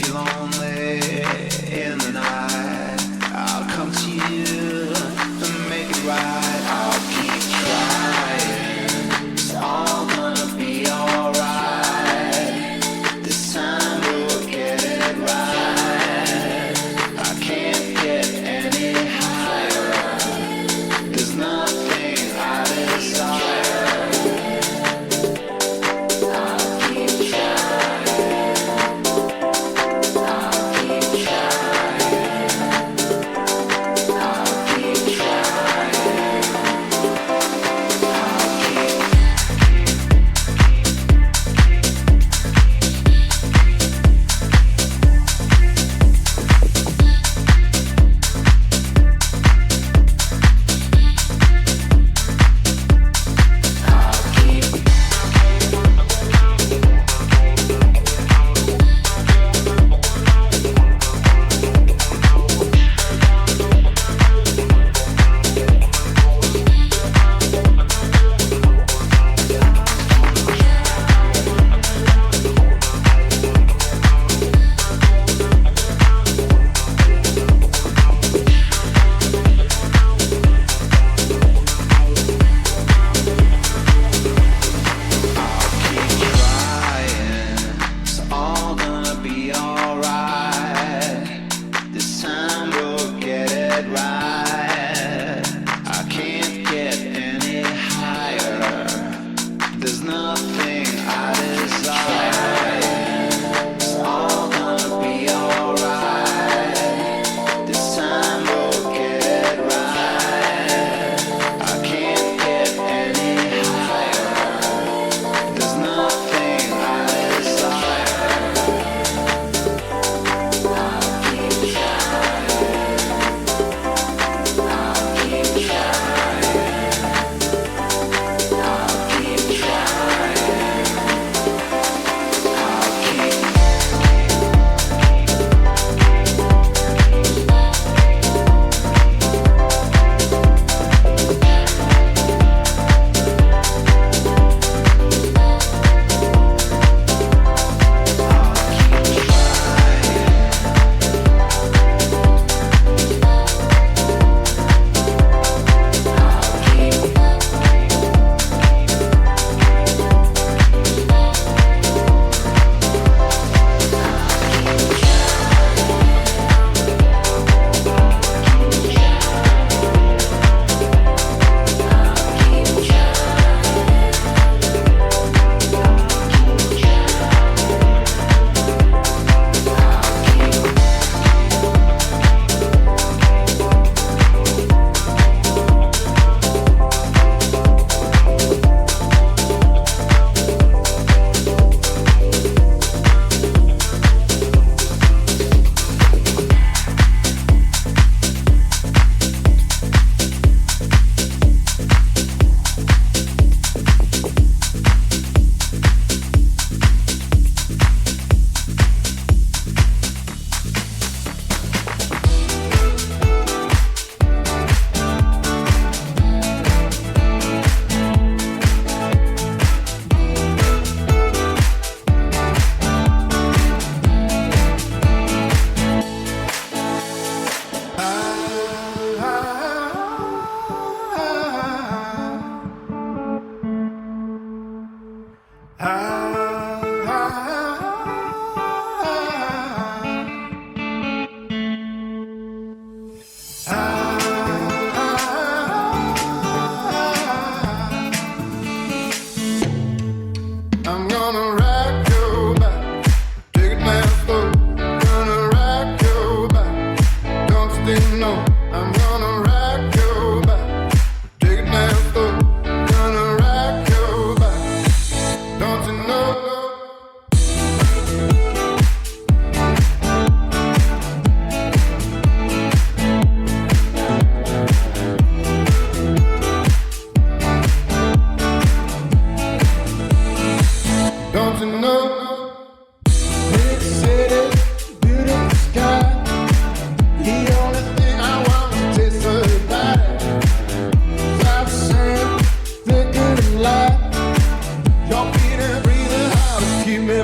you're lonely in the night, I'll come to you and make it right. I'll keep trying. It's all gonna be alright. This time we'll get it right. I can't get any higher. There's nothing I desire.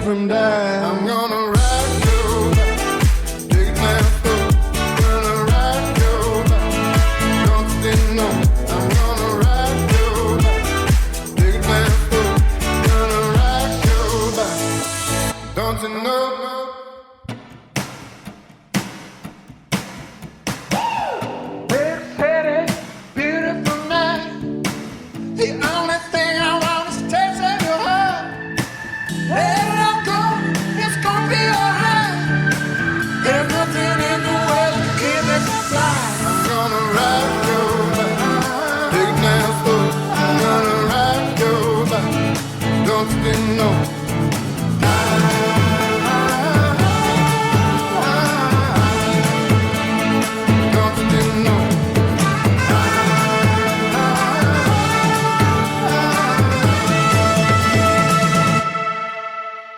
from dying. I'm gonna ride you back.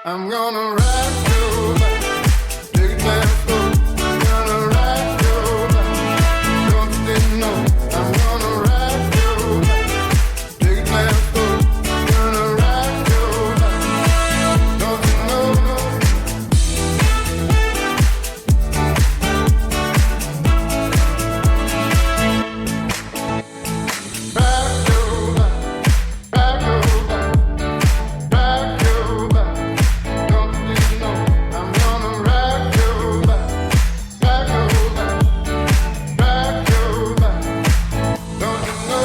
I'm gonna rock your back, take it down slow. I'm gonna rock your back, don't you know? I'm gonna rock your back, take it down slow. I'm gonna rock your back, don't you know? Rock your back, rock your back, rock your back. Don't you know I'm gonna rock your back, rock your back, rock your back. Don't you know?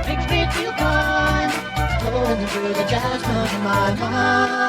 Makes me feel fine. Blowing through the jazz of my mind.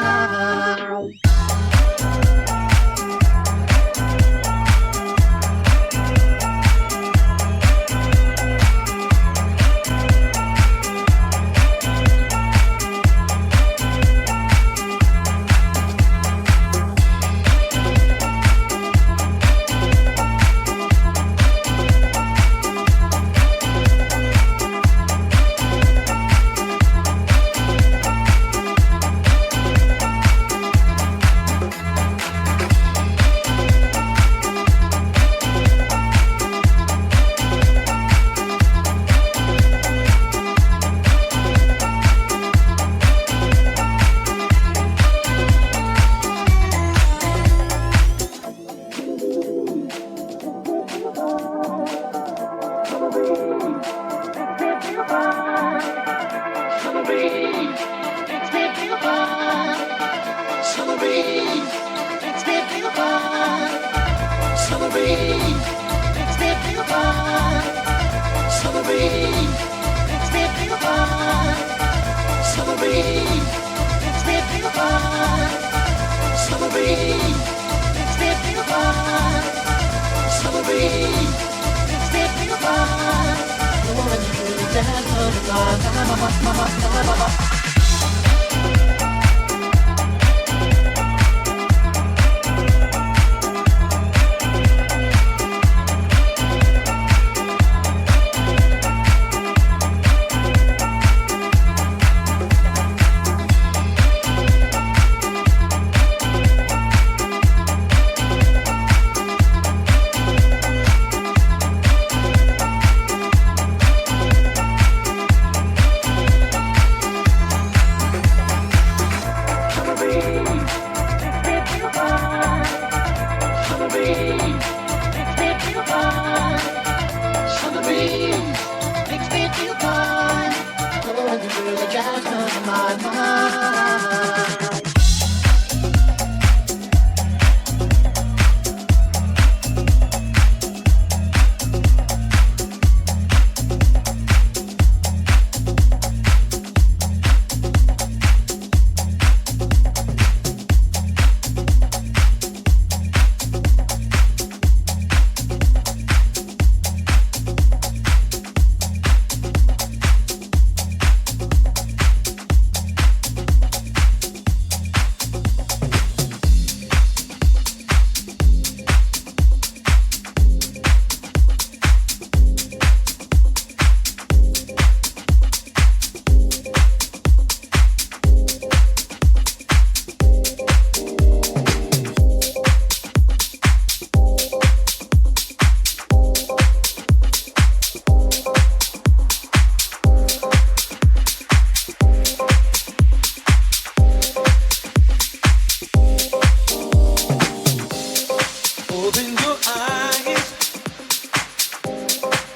Open your eyes.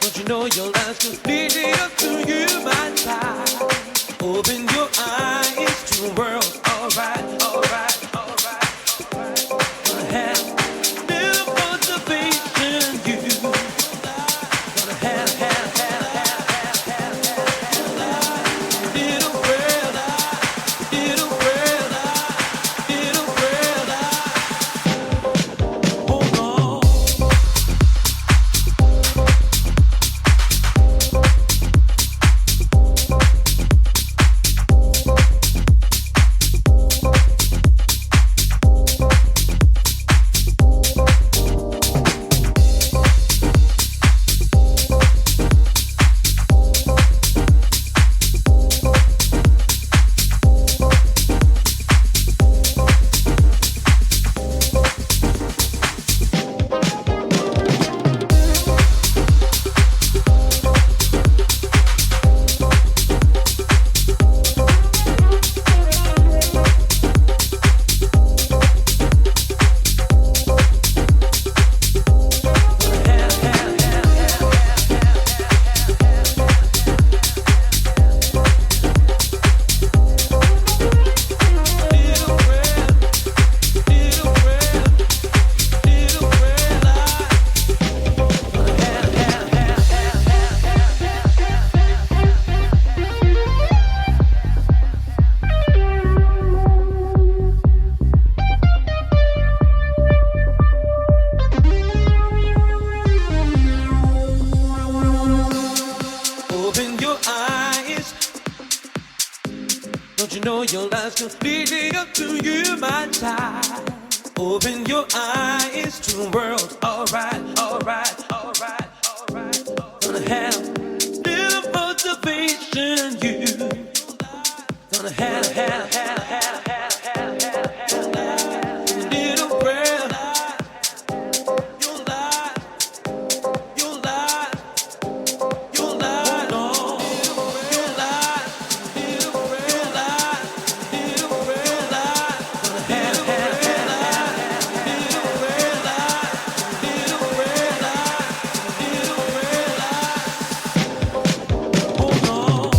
Don't you know your life's completely up to you, my child? Open your eyes to the world. Alright, alright, alright, alright. Gonna have little motivation, you. Gonna have little world, little world, little world. Hold on. Open your eyes. Don't you know your life's completely up to you, my child? Open your eyes to the world. Alright, alright, alright, alright. Gonna have little motivation, you. Gonna have little world. Your life, your life, your life, no. Your life, little world, little world. Gonna have little world, little world, little world. Hold on.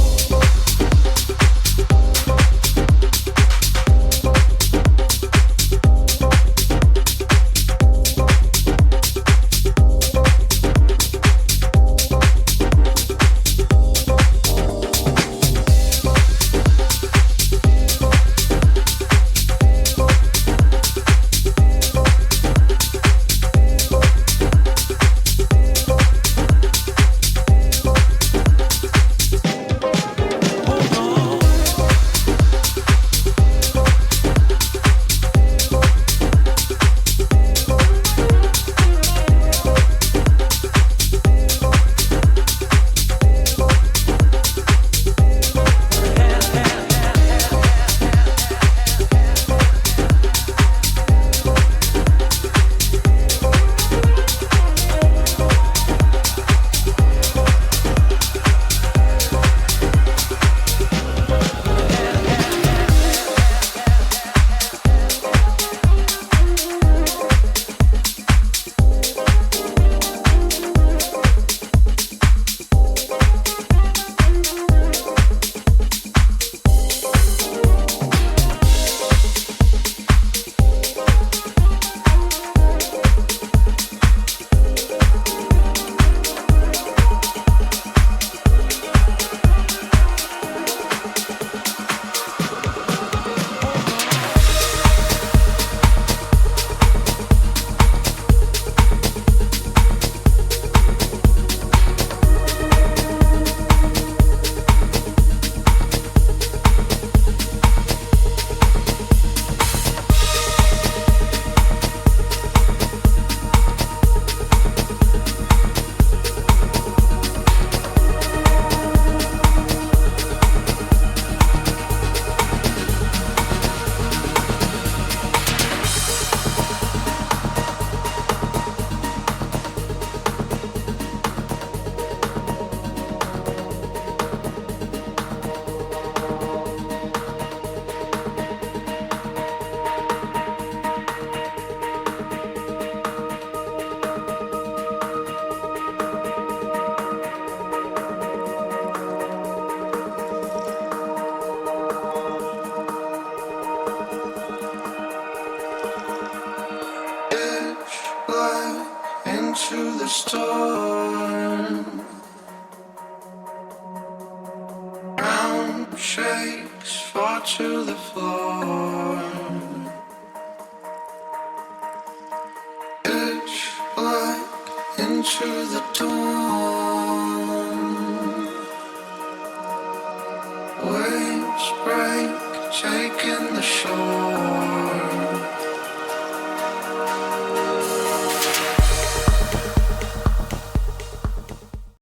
black into the storm. Ground shakes, fall to the floor. Pitch black into the dawn. Waves break, taking the shore.